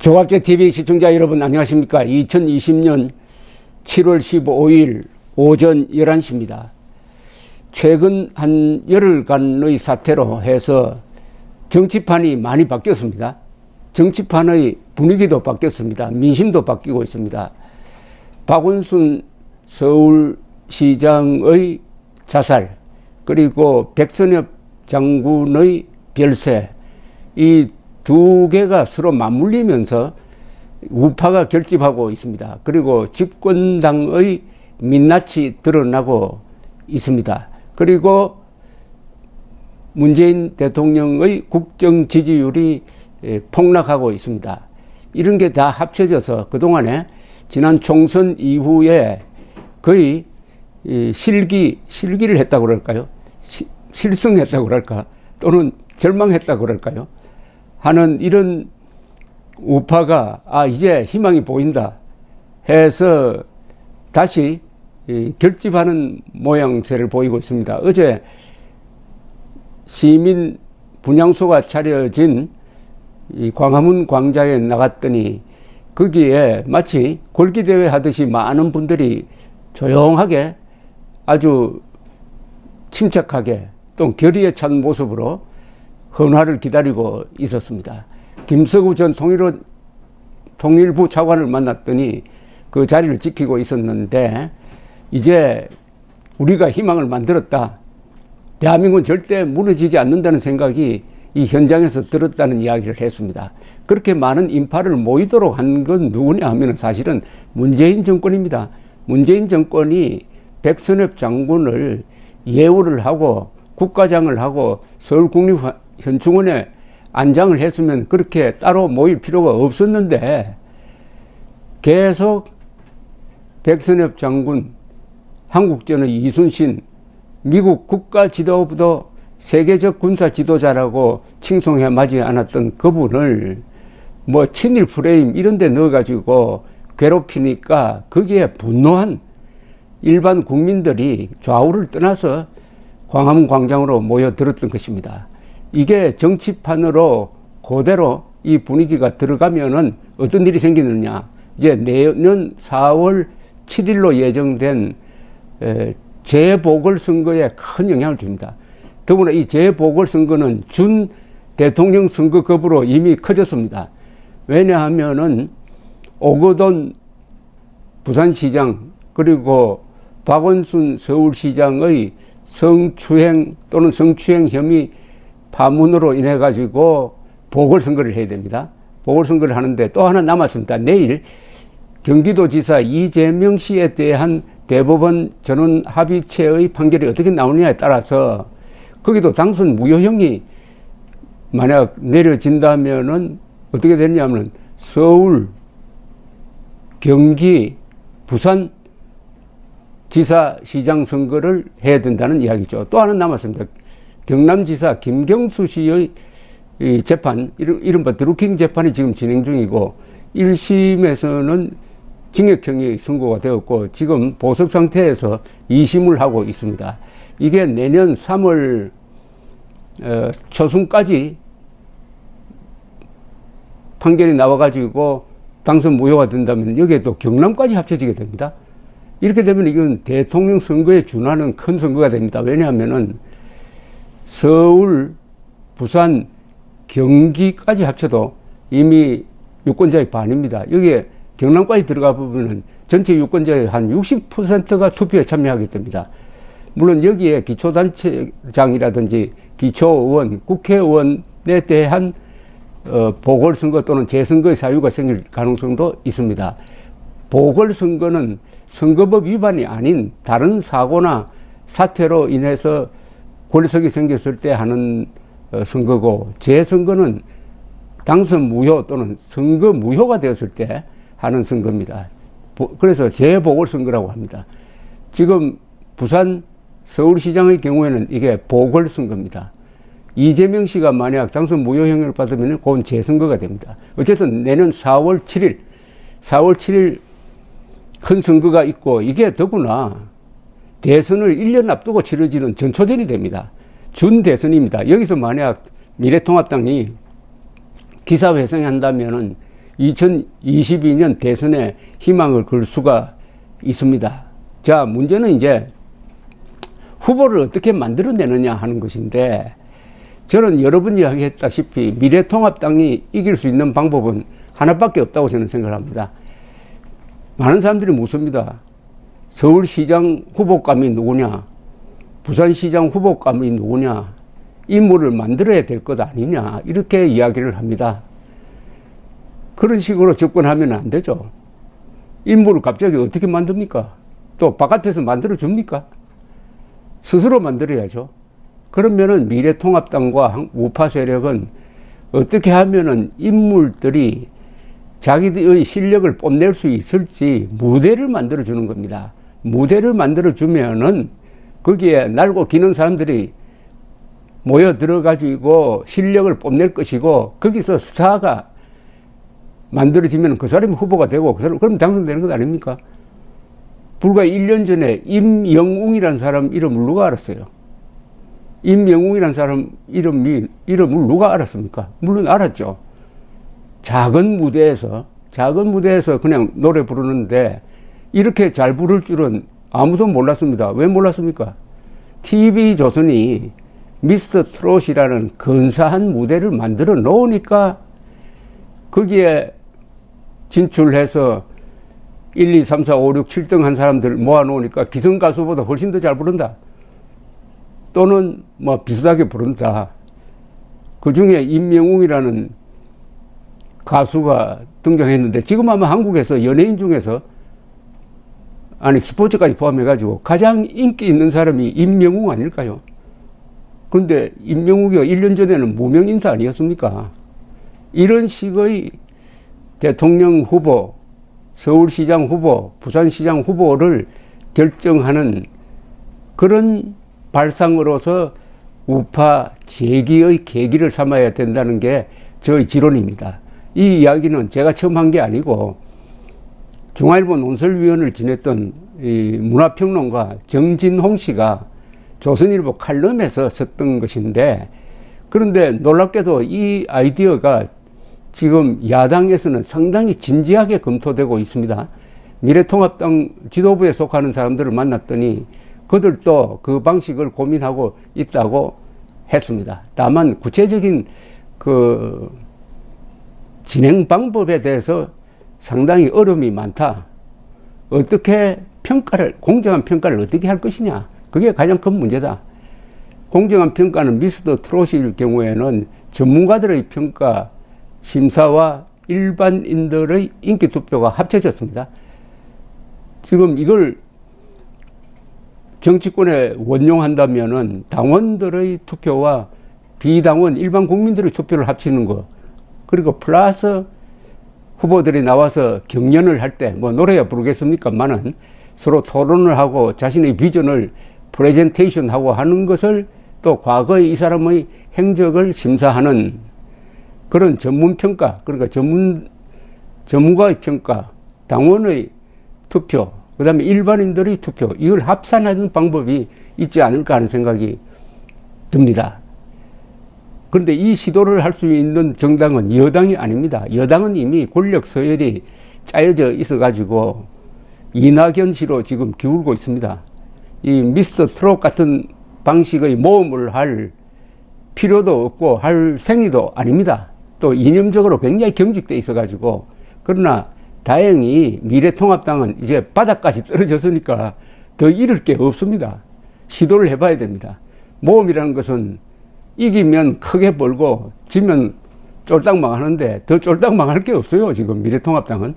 조갑제TV 시청자 여러분 안녕하십니까. 2020년 7월 15일 오전 11시입니다. 최근 한 열흘간의 사태로 해서 정치판이 많이 바뀌었습니다. 정치판의 분위기도 바뀌었습니다. 민심도 바뀌고 있습니다. 박원순 서울시장의 자살, 그리고 백선엽 장군의 별세, 이 두 개가 서로 맞물리면서 우파가 결집하고 있습니다. 그리고 집권당의 민낯이 드러나고 있습니다. 그리고 문재인 대통령의 국정 지지율이 폭락하고 있습니다. 이런 게 다 합쳐져서 그동안에 지난 총선 이후에 거의 실기를 했다고 그럴까요? 실성했다고 그럴까? 또는 절망했다고 그럴까요? 하는 이런 우파가 이제 희망이 보인다 해서 다시 결집하는 모양새를 보이고 있습니다. 어제 시민 분향소가 차려진 이 광화문 광장에 나갔더니 거기에 마치 골기대회 하듯이 많은 분들이 조용하게 아주 침착하게 또 결의에 찬 모습으로 헌화를 기다리고 있었습니다. 김석우 전 통일부 차관을 만났더니 그 자리를 지키고 있었는데, 이제 우리가 희망을 만들었다, 대한민국은 절대 무너지지 않는다는 생각이 이 현장에서 들었다는 이야기를 했습니다. 그렇게 많은 인파를 모이도록 한 건 누구냐 하면 사실은 문재인 정권입니다. 문재인 정권이 백선엽 장군을 예우를 하고 국가장을 하고 서울국립현충원에 안장을 했으면 그렇게 따로 모일 필요가 없었는데, 계속 백선엽 장군, 한국전의 이순신, 미국 국가 지도부도 세계적 군사 지도자라고 칭송해 마지 않았던 그분을 뭐 친일 프레임 이런 데 넣어가지고 괴롭히니까 거기에 분노한 일반 국민들이 좌우를 떠나서 광화문 광장으로 모여들었던 것입니다. 이게 정치판으로 그대로 이 분위기가 들어가면은 어떤 일이 생기느냐. 이제 내년 4월 7일로 예정된 재보궐선거에 큰 영향을 줍니다. 더구나 이 재보궐선거는 준 대통령 선거급으로 이미 커졌습니다. 왜냐하면은 오거돈 부산시장 그리고 박원순 서울시장의 성추행 또는 성추행 혐의 파문으로 인해 가지고 보궐선거를 해야 됩니다. 보궐선거를 하는데 또 하나 남았습니다. 내일 경기도지사 이재명 씨에 대한 대법원 전원 합의체의 판결이 어떻게 나오느냐에 따라서 거기도 당선 무효형이 만약 내려진다면은 어떻게 되냐면은 서울, 경기, 부산 지사 시장 선거를 해야 된다는 이야기죠. 또 하나 남았습니다. 경남지사 김경수 씨의 이 재판, 이른바 드루킹 재판이 지금 진행 중이고 1심에서는 징역형이 선고가 되었고 지금 보석 상태에서 2심을 하고 있습니다. 이게 내년 3월 초순까지 판결이 나와가지고 당선 무효가 된다면 여기에 또 경남까지 합쳐지게 됩니다. 이렇게 되면 이건 대통령 선거에 준하는 큰 선거가 됩니다. 왜냐하면은 서울, 부산, 경기까지 합쳐도 이미 유권자의 반입니다. 여기에 경남까지 들어가 보면은 전체 유권자의 한 60%가 투표에 참여하게 됩니다. 물론 여기에 기초단체장이라든지 기초의원, 국회의원에 대한 보궐선거 또는 재선거의 사유가 생길 가능성도 있습니다. 보궐선거는 선거법 위반이 아닌 다른 사고나 사태로 인해서 권리석이 생겼을 때 하는 선거고, 재선거는 당선 무효 또는 선거 무효가 되었을 때 하는 선거입니다. 그래서 재보궐선거라고 합니다. 지금 부산 서울시장의 경우에는 이게 보궐선거입니다. 이재명 씨가 만약 당선 무효형을 받으면 그건 재선거가 됩니다. 어쨌든 내년 4월 7일 큰 선거가 있고, 이게 더구나 대선을 1년 앞두고 치러지는 전초전이 됩니다. 준대선입니다. 여기서 만약 미래통합당이 기사회생한다면은 2022년 대선에 희망을 걸 수가 있습니다. 자, 문제는 이제 후보를 어떻게 만들어내느냐 하는 것인데, 저는 여러 번 이야기했다시피 미래통합당이 이길 수 있는 방법은 하나밖에 없다고 저는 생각합니다. 많은 사람들이 묻습니다. 서울시장 후보감이 누구냐, 부산시장 후보감이 누구냐, 인물을 만들어야 될 것 아니냐, 이렇게 이야기를 합니다. 그런 식으로 접근하면 안 되죠. 인물을 갑자기 어떻게 만듭니까? 또 바깥에서 만들어줍니까? 스스로 만들어야죠. 그러면은 미래통합당과 우파 세력은 어떻게 하면은 인물들이 자기들의 실력을 뽐낼 수 있을지 무대를 만들어주는 겁니다. 무대를 만들어주면은 거기에 날고 기는 사람들이 모여 들어가지고 실력을 뽐낼 것이고, 거기서 스타가 만들어지면 그 사람이 후보가 되고, 그 사람, 그럼 당선되는 것 아닙니까? 불과 1년 전에 임영웅이라는 사람 이름을 누가 알았어요? 임영웅이라는 사람 이름을 누가 알았습니까? 물론 알았죠. 작은 무대에서 그냥 노래 부르는데 이렇게 잘 부를 줄은 아무도 몰랐습니다. 왜 몰랐습니까? TV조선이 미스터 트롯이라는 근사한 무대를 만들어 놓으니까 거기에 진출해서 1, 2, 3, 4, 5, 6, 7등 한 사람들 모아놓으니까 기성가수보다 훨씬 더 잘 부른다. 또는 뭐 비슷하게 부른다. 그 중에 임영웅이라는 가수가 등장했는데, 지금 아마 한국에서 연예인 중에서, 아니 스포츠까지 포함해가지고 가장 인기 있는 사람이 임영웅 아닐까요? 그런데 임영웅이 1년 전에는 무명 인사 아니었습니까? 이런 식의 대통령 후보, 서울시장 후보, 부산시장 후보를 결정하는 그런 발상으로서 우파 재기의 계기를 삼아야 된다는 게 저의 지론입니다. 이 이야기는 제가 처음 한 게 아니고 중앙일보 논설위원을 지냈던 이 문화평론가 정진홍 씨가 조선일보 칼럼에서 썼던 것인데, 그런데 놀랍게도 이 아이디어가 지금 야당에서는 상당히 진지하게 검토되고 있습니다. 미래통합당 지도부에 속하는 사람들을 만났더니 그들도 그 방식을 고민하고 있다고 했습니다. 다만 구체적인 그 진행 방법에 대해서 상당히 어려움이 많다. 어떻게 공정한 평가를 어떻게 할 것이냐. 그게 가장 큰 문제다. 공정한 평가는 미스터 트롯일 경우에는 전문가들의 평가, 심사와 일반인들의 인기 투표가 합쳐졌습니다. 지금 이걸 정치권에 원용한다면은 당원들의 투표와 비당원 일반 국민들의 투표를 합치는 거, 그리고 플러스 후보들이 나와서 경연을 할 때 뭐 노래야 부르겠습니까만은 서로 토론을 하고 자신의 비전을 프레젠테이션 하고 하는 것을, 또 과거의 이 사람의 행적을 심사하는 그런 전문평가, 그러니까 전문가의 평가, 당원의 투표, 그 다음에 일반인들의 투표, 이걸 합산하는 방법이 있지 않을까 하는 생각이 듭니다. 그런데 이 시도를 할 수 있는 정당은 여당이 아닙니다. 여당은 이미 권력 서열이 짜여져 있어가지고 이낙연 씨로 지금 기울고 있습니다. 이 미스터 트롯 같은 방식의 모험을 할 필요도 없고 할 생리도 아닙니다. 또 이념적으로 굉장히 경직돼 있어가지고, 그러나 다행히 미래통합당은 이제 바닥까지 떨어졌으니까 더 잃을 게 없습니다. 시도를 해봐야 됩니다. 모험이라는 것은 이기면 크게 벌고 지면 쫄딱 망하는데 더 쫄딱 망할 게 없어요, 지금 미래통합당은.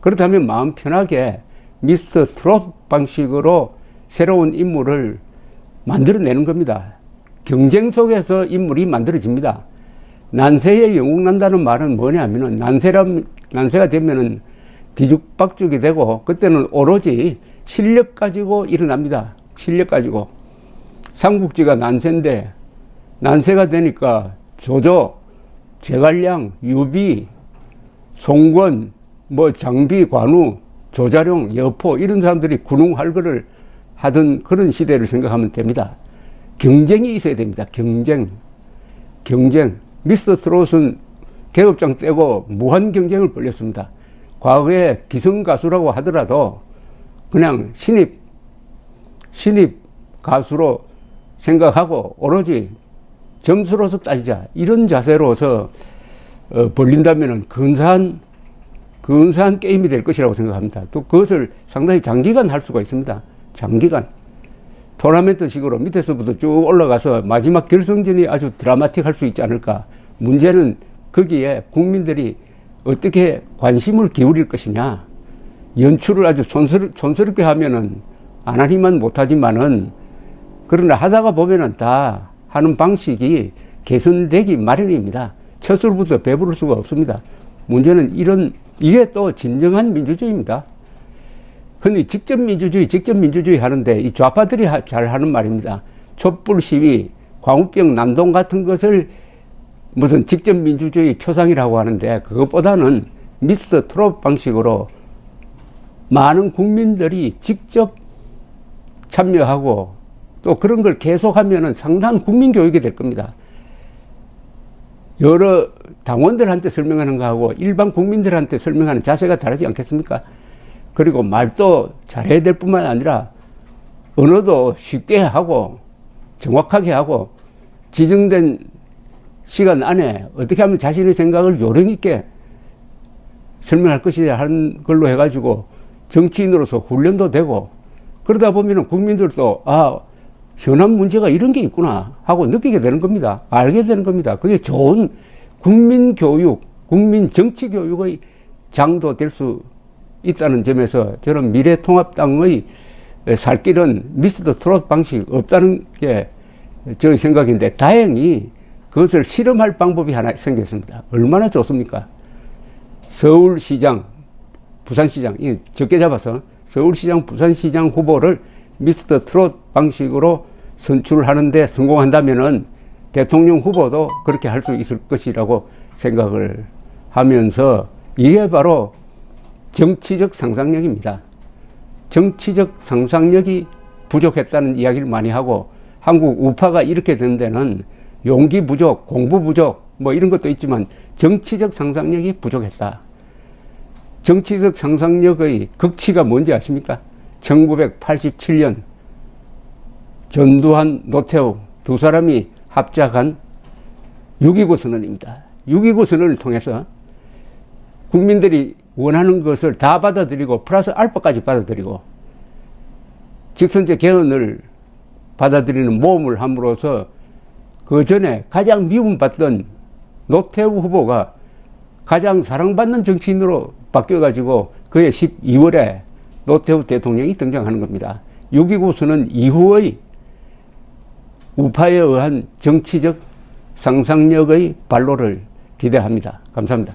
그렇다면 마음 편하게 미스터 트롯 방식으로 새로운 인물을 만들어내는 겁니다. 경쟁 속에서 인물이 만들어집니다. 난세에 영웅 난다는 말은 뭐냐면은, 난세가 되면은 뒤죽박죽이 되고, 그때는 오로지 실력 가지고 일어납니다. 실력 가지고. 삼국지가 난세인데, 난세가 되니까 조조, 제갈량, 유비, 송권, 뭐 장비, 관우, 조자룡, 여포, 이런 사람들이 군웅할거를 하던 그런 시대를 생각하면 됩니다. 경쟁이 있어야 됩니다. 경쟁. 미스터 트롯은 계급장 떼고 무한 경쟁을 벌였습니다. 과거에 기성가수라고 하더라도 그냥 신입 가수로 생각하고 오로지 점수로서 따지자 이런 자세로서 벌린다면 근사한 게임이 될 것이라고 생각합니다. 또 그것을 상당히 장기간 할 수가 있습니다. 장기간 토너먼트식으로 밑에서부터 쭉 올라가서 마지막 결승전이 아주 드라마틱할 수 있지 않을까. 문제는 거기에 국민들이 어떻게 관심을 기울일 것이냐. 연출을 아주 촌스럽게 하면은 안 하니만 못하지만은 그러나 하다가 보면은 다 하는 방식이 개선되기 마련입니다. 첫 술부터 배부를 수가 없습니다. 문제는 이게 또 진정한 민주주의입니다. 흔히 직접 민주주의 하는데 이 좌파들이 잘 하는 말입니다. 촛불 시위, 광우병 난동 같은 것을 무슨 직접 민주주의 표상이라고 하는데 그것보다는 미스터 트롯 방식으로 많은 국민들이 직접 참여하고 또 그런 걸 계속하면은 상당한 국민 교육이 될 겁니다. 여러 당원들한테 설명하는 거하고 일반 국민들한테 설명하는 자세가 다르지 않겠습니까? 그리고 말도 잘해야 될 뿐만 아니라 언어도 쉽게 하고 정확하게 하고 지정된 시간 안에 어떻게 하면 자신의 생각을 요령 있게 설명할 것이냐 하는 걸로 해가지고 정치인으로서 훈련도 되고 그러다 보면은 국민들도 현안 문제가 이런 게 있구나 하고 느끼게 되는 겁니다. 알게 되는 겁니다. 그게 좋은 국민 교육, 국민 정치 교육의 장도 될 수 있다는 점에서 저는 미래통합당의 살 길은 미스터 트롯 방식 없다는 게 저의 생각인데 다행히 그것을 실험할 방법이 하나 생겼습니다. 얼마나 좋습니까? 서울시장, 부산시장, 적게 잡아서 서울시장, 부산시장 후보를 미스터 트롯 방식으로 선출하는데 성공한다면은 대통령 후보도 그렇게 할 수 있을 것이라고 생각을 하면서 이게 바로 정치적 상상력입니다. 정치적 상상력이 부족했다는 이야기를 많이 하고 한국 우파가 이렇게 된 데는 용기 부족, 공부 부족 뭐 이런 것도 있지만 정치적 상상력이 부족했다. 정치적 상상력의 극치가 뭔지 아십니까? 1987년 전두환, 노태우 두 사람이 합작한 6.29 선언입니다. 6.29 선언을 통해서 국민들이 원하는 것을 다 받아들이고 플러스 알파까지 받아들이고 직선제 개헌을 받아들이는 모험을 함으로써 그 전에 가장 미움받던 노태우 후보가 가장 사랑받는 정치인으로 바뀌어가지고 그해 12월에 노태우 대통령이 등장하는 겁니다. 6.29 선언 이후의 우파에 의한 정치적 상상력의 발로를 기대합니다. 감사합니다.